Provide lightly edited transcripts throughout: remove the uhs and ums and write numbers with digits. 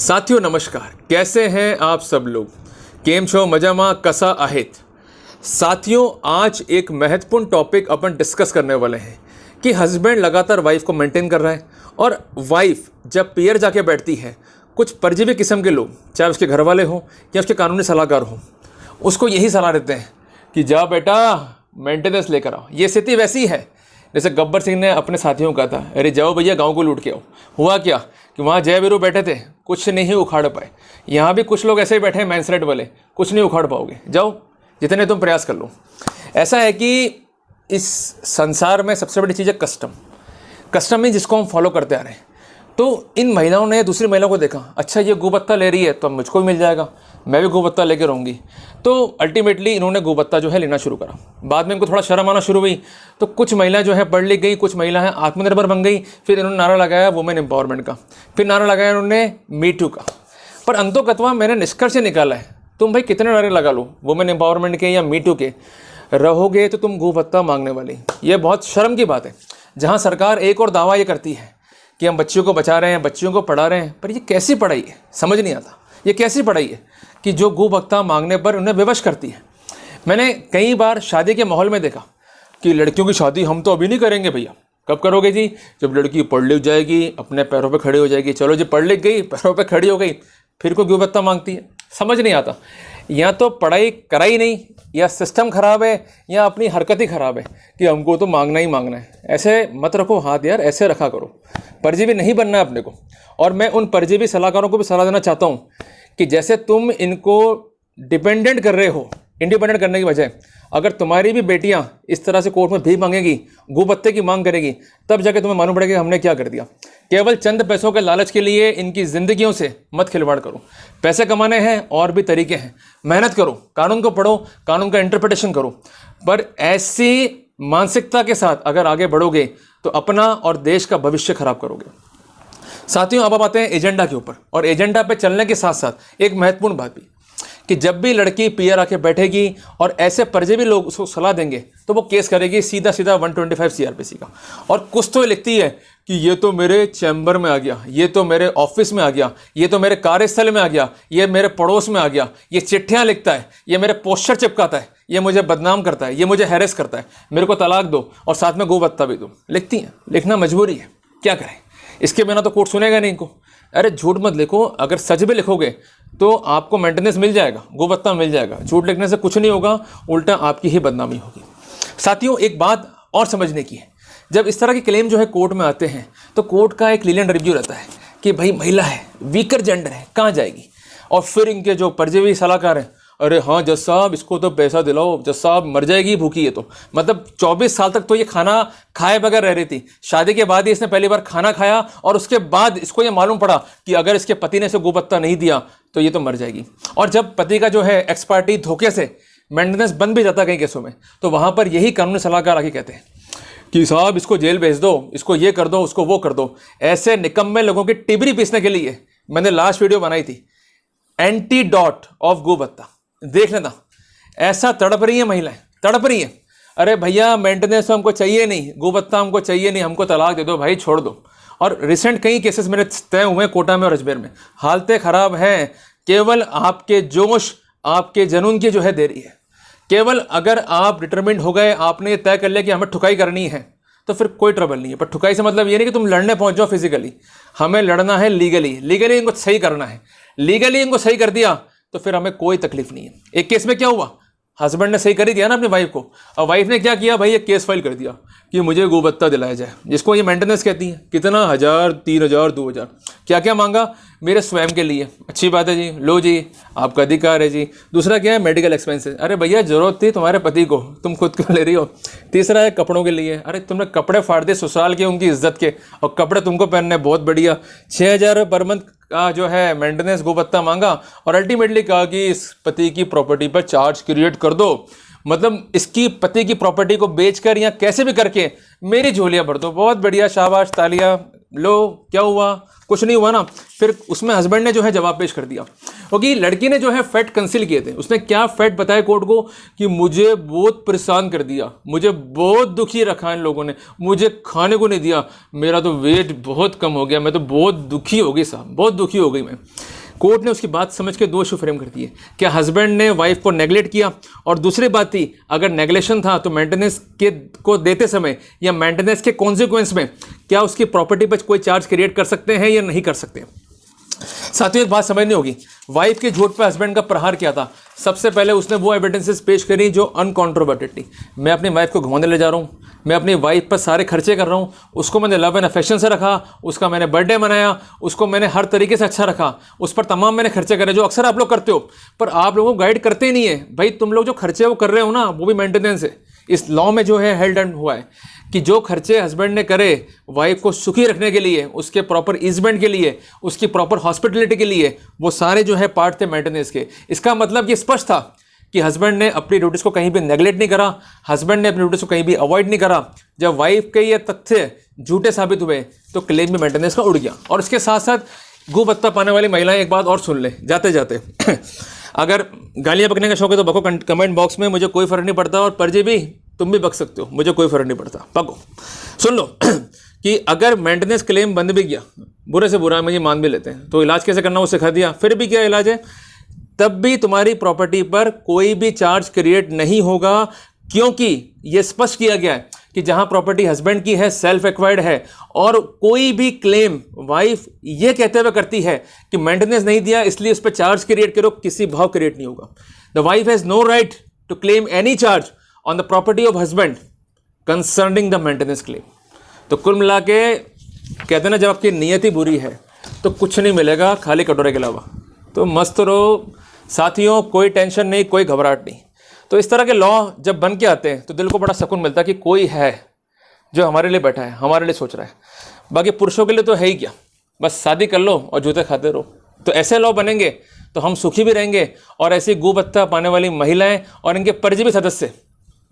साथियों नमस्कार, कैसे हैं आप सब लोग। केम छो मजामा कसा आहेत। साथियों आज एक महत्वपूर्ण टॉपिक अपन डिस्कस करने वाले हैं कि हस्बैंड लगातार वाइफ को मेंटेन कर रहा है और वाइफ जब पियर जाके बैठती है, कुछ परजीवी किस्म के लोग, चाहे उसके घर वाले हों या उसके कानूनी सलाहकार हों, उसको यही सलाह देते हैं कि जा बेटा मेंटेनेंस लेकर आओ। ये स्थिति वैसी है जैसे गब्बर सिंह ने अपने साथियों को कहा था, अरे जाओ भैया गांव को लूट के आओ। हुआ क्या कि वहाँ जय वीरू बैठे थे, कुछ नहीं उखाड़ पाए। यहाँ भी कुछ लोग ऐसे ही बैठे हैं मैंसरेट वाले, कुछ नहीं उखाड़ पाओगे, जाओ जितने तुम प्रयास कर लो। ऐसा है कि इस संसार में सबसे बड़ी चीज़ है कस्टम ही जिसको हम फॉलो करते आ रहे हैं। तो इन महिलाओं ने दूसरी महिलाओं को देखा, अच्छा ये गोबत्ता ले रही है तो अब मुझको भी मिल जाएगा, मैं भी गोबत्ता लेकर रहूँगी। तो अल्टीमेटली इन्होंने गोबत्ता जो है लेना शुरू करा। बाद में इनको थोड़ा शर्म आना शुरू हुई, तो कुछ महिलाएं जो है पढ़ लिख गई, कुछ महिलाएं आत्मनिर्भर बन गई। फिर इन्होंने नारा लगाया वुमेन एम्पावरमेंट का, फिर नारा लगाया इन्होंने मी टू का। पर अंतोकथवा मैंने निष्कर्ष निकाला है, तुम भाई कितने नारे लगा लो वुमेन एम्पावरमेंट के या मी टू के, रहोगे तो तुम गोबत्ता मांगने वाली। ये बहुत शर्म की बात है। जहाँ सरकार एक और दावा ये करती है कि हम बच्चियों को बचा रहे हैं, बच्चियों को पढ़ा रहे हैं, पर ये कैसी पढ़ाई है समझ नहीं आता। ये कैसी पढ़ाई है कि जो गोभक्ता मांगने पर उन्हें विवश करती है। मैंने कई बार शादी के माहौल में देखा कि लड़कियों की शादी हम तो अभी नहीं करेंगे भैया। कब करोगे जी? जब लड़की पढ़ लिख जाएगी, अपने पैरों पे खड़ी हो जाएगी। चलो जी पढ़ लिख गई, पैरों पे खड़ी हो गई, फिर को गोभक्ता मांगती है। समझ नहीं आता, या तो पढ़ाई कराई नहीं, या सिस्टम ख़राब है, या अपनी हरकत ही ख़राब है कि हमको तो मांगना ही मांगना है। ऐसे मत रखो हाथ यार, ऐसे रखा करो। परजीवी नहीं बनना है अपने को। और मैं उन परजीवी सलाहकारों को भी सलाह देना चाहता हूँ कि जैसे तुम इनको डिपेंडेंट कर रहे हो, इंडिपेंडेंट करने की बजाय अगर तुम्हारी भी बेटियां इस तरह से कोर्ट में भीख मांगेगी, गोपत्ते की मांग करेगी, तब जाके तुम्हें मालूम पड़ेगा हमने क्या कर दिया। केवल चंद पैसों के लालच के लिए इनकी ज़िंदगियों से मत खिलवाड़ करो। पैसे कमाने हैं और भी तरीके हैं, मेहनत करो, कानून को पढ़ो, कानून का इंटरप्रिटेशन करो। पर ऐसी मानसिकता के साथ अगर आगे बढ़ोगे तो अपना और देश का भविष्य खराब करोगे। साथियों अब आते हैं एजेंडा के ऊपर। और एजेंडा पे चलने के साथ साथ एक महत्वपूर्ण बात भी कि जब भी लड़की पीआर आके बैठेगी और ऐसे परजीवी लोग उसको सलाह देंगे तो वो केस करेगी सीधा 125 सीआरपीसी का। और कुछ तो लिखती है कि ये तो मेरे चैम्बर में आ गया, ये तो मेरे ऑफिस में आ गया, ये तो मेरे कार्यस्थल में आ गया, ये मेरे पड़ोस में आ गया, ये चिट्ठियाँ लिखता है, ये मेरे पोस्टर चिपकाता है, ये मुझे बदनाम करता है, ये मुझे हैरेस करता है, मेरे को तलाक दो और साथ में गोभत्ता भी दो। लिखती हैं, लिखना मजबूरी है, क्या करें, इसके बिना तो कोर्ट सुनेगा नहीं इनको। अरे झूठ मत लिखो, अगर सच भी लिखोगे तो आपको मेंटेनेंस मिल जाएगा, गोभत्ता मिल जाएगा। झूठ लिखने से कुछ नहीं होगा, उल्टा आपकी ही बदनामी होगी। साथियों एक बात और समझने की है, जब इस तरह के क्लेम जो है कोर्ट में आते हैं तो कोर्ट का एक लीनियंट रिव्यू रहता है कि भाई महिला है, वीकर जेंडर है, कहाँ जाएगी। और फिर इनके जो परजीवी सलाहकार हैं, अरे हाँ जज साहब इसको तो पैसा दिलाओ, जज साहब मर जाएगी भूखी है। तो मतलब 24 साल तक तो ये खाना खाए बगैर रह रही थी, शादी के बाद ही इसने पहली बार खाना खाया और उसके बाद इसको ये मालूम पड़ा कि अगर इसके पति ने इसे गोभत्ता नहीं दिया तो ये तो मर जाएगी। और जब पति का जो है एक्सपार्टी धोखे से मेंटेनेंस बन भी जाता कई केसों में, तो वहाँ पर यही कानूनी सलाहकार आके कहते हैं कि साहब इसको जेल भेज दो, इसको ये कर दो, उसको वो कर दो। ऐसे निकम्मे लोगों की टिबरी पीसने के लिए मैंने लास्ट वीडियो बनाई थी, एंटीडॉट ऑफ गोभत्ता, देख लेना। ऐसा तड़प रही है महिलाएं, तड़प रही है, अरे भैया मेंटेनेंस हमको चाहिए नहीं, गोभत्ता हमको चाहिए नहीं, हमको तलाक दे दो भाई, छोड़ दो। और रिसेंट कई केसेस मेरे तय हुए कोटा में और अजमेर में। हालतें खराब हैं, केवल आपके जोश, आपके जुनून की जो है देरी है। केवल अगर आप डिटरमिन्ड हो गए, आपने ये तय कर लिया कि हमें ठुकाई करनी है, तो फिर कोई ट्रबल नहीं है। पर ठुकाई से मतलब ये नहीं कि तुम लड़ने पहुंच जाओ फिजिकली, हमें लड़ना है लीगली। लीगली इनको सही करना है, लीगली इनको सही कर दिया तो फिर हमें कोई तकलीफ नहीं है। एक केस में क्या हुआ, हस्बैंड ने सही कर ही दिया ना अपनी वाइफ को, और वाइफ ने क्या किया भाई, एक केस फाइल कर दिया कि मुझे गोभत्ता दिलाया जाए, जिसको ये मेंटेनेंस कहती है। कितना, 1000, 3000, 2000, क्या क्या मांगा, मेरे स्वयं के लिए। अच्छी बात है जी, लो जी आपका अधिकार है जी। दूसरा क्या है, मेडिकल एक्सपेंसेस। अरे भैया जरूरत थी तुम्हारे पति को, तुम खुद क्यों ले रही हो। तीसरा है कपड़ों के लिए, अरे तुमने कपड़े फाड़ दिए ससुराल के, उनकी इज्जत के, और कपड़े तुमको पहनने, बहुत बढ़िया। 6000 पर मंथ का जो है मेंटेनेंस गोभत्ता मांगा, और अल्टीमेटली कहा कि इस पति की प्रॉपर्टी पर चार्ज क्रिएट कर दो, मतलब इसकी पति की प्रॉपर्टी को बेचकर या कैसे भी करके मेरी झोलियां भर दो। बहुत बढ़िया, शाबाश, तालियां। लो क्या हुआ, कुछ नहीं हुआ ना। फिर उसमें हस्बैंड ने जो है जवाब पेश कर दिया, क्योंकि लड़की ने जो है फैक्ट कंसील किए थे। उसने क्या फैक्ट बताया कोर्ट को कि मुझे बहुत परेशान कर दिया, मुझे बहुत दुखी रखा इन लोगों ने, मुझे खाने को नहीं दिया, मेरा तो वेट बहुत कम हो गया, मैं तो बहुत दुखी हो गई साहब, बहुत दुखी हो गई मैं। कोर्ट ने उसकी बात समझ के 2 इशू फ्रेम कर दिए। क्या हस्बैंड ने वाइफ को नेगलेक्ट किया, और दूसरी बात थी अगर नेगलेक्शन था तो मेंटेनेंस के को देते समय या मेंटेनेंस के कॉन्सिक्वेंस में क्या उसकी प्रॉपर्टी पर कोई चार्ज क्रिएट कर सकते हैं या नहीं कर सकते। साथियों एक बात समझनी होगी, वाइफ के झूठ पर हस्बैंड का प्रहार किया था। सबसे पहले उसने वो एविडेंसेस पेश करी जो अनकॉन्ट्रोवर्टेड थी। मैं अपनी वाइफ को घुमाने ले जा रहा हूँ, मैं अपनी वाइफ पर सारे खर्चे कर रहा हूँ, उसको मैंने लव एंड अफेक्शन से रखा, उसका मैंने बर्थडे मनाया, उसको मैंने हर तरीके से अच्छा रखा, उस पर तमाम मैंने खर्चे करे जो अक्सर आप लोग करते हो, पर आप लोगों को गाइड करते ही नहीं है। भाई तुम लोग जो खर्चे वो कर रहे हो ना, वो भी मेंटेनेंस है। इस लॉ में जो है हेल्ड एंड हुआ है कि जो खर्चे हस्बैंड ने करे वाइफ को सुखी रखने के लिए, उसके प्रॉपर ईजमेंट के लिए, उसकी प्रॉपर हॉस्पिटलिटी के लिए, वो सारे जो है पार्ट थे मेंटेनेंस के। इसका मतलब ये स्पष्ट था कि हस्बैंड ने अपनी ड्यूटीज़ को कहीं भी नेगलेक्ट नहीं करा, हस्बैंड ने अपनी ड्यूटीज़ को कहीं भी अवॉइड नहीं करा। जब वाइफ के ये तथ्य झूठे साबित हुए तो क्लेम भी मेंटेनेंस का उड़ गया। और इसके साथ साथ गू पत्ता पाने वाली महिलाएं एक बात और सुन ले जाते जाते अगर गालियाँ बकने का शौक है तो बको कमेंट बॉक्स में, मुझे कोई फ़र्क नहीं पड़ता। और परजी भी तुम भी बक सकते हो, मुझे कोई फ़र्क नहीं पड़ता, बको। सुन लो कि अगर मेंटेनेंस क्लेम बंद भी किया, बुरे से बुरा मुझे मान भी लेते हैं, तो इलाज कैसे करना वो सिखा दिया, फिर भी क्या इलाज है, तब भी तुम्हारी प्रॉपर्टी पर कोई भी चार्ज क्रिएट नहीं होगा, क्योंकि ये स्पष्ट किया गया है कि जहां प्रॉपर्टी हस्बैंड की है, सेल्फ एक्वायर्ड है, और कोई भी क्लेम वाइफ ये कहते हुए करती है कि मेंटेनेंस नहीं दिया इसलिए उस पर चार्ज क्रिएट करो, किसी भाव क्रिएट नहीं होगा। The wife has no right to claim any charge on the property of husband concerning the maintenance claim. तो कुल मिला के कहते हैं ना, जब आपकी नीयत ही बुरी है तो कुछ नहीं मिलेगा खाली कटोरे के अलावा। तो मस्त रहो साथियों, कोई टेंशन नहीं, कोई घबराहट नहीं। तो इस तरह के लॉ जब बन के आते हैं तो दिल को बड़ा सुकून मिलता है कि कोई है जो हमारे लिए बैठा है, हमारे लिए सोच रहा है। बाकी पुरुषों के लिए तो है ही क्या, बस शादी कर लो और जूते खाते रहो। तो ऐसे लॉ बनेंगे तो हम सुखी भी रहेंगे, और ऐसी गू पत्ता पाने वाली महिलाएं और इनके परजीवी सदस्य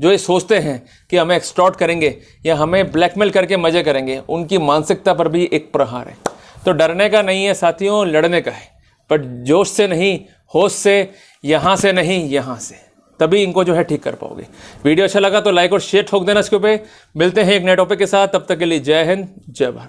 जो ये सोचते हैं कि हमें एक्सटॉर्ट करेंगे या हमें ब्लैकमेल करके मजे करेंगे, उनकी मानसिकता पर भी एक प्रहार है। तो डरने का नहीं है साथियों, लड़ने का है, पर जोश से नहीं, होश से, यहाँ से नहीं यहाँ से, तभी इनको जो है ठीक कर पाओगे। वीडियो अच्छा लगा तो लाइक और शेयर ठोक देना इसके ऊपर। मिलते हैं एक नए टॉपिक के साथ, तब तक के लिए जय हिंद, जय भारत।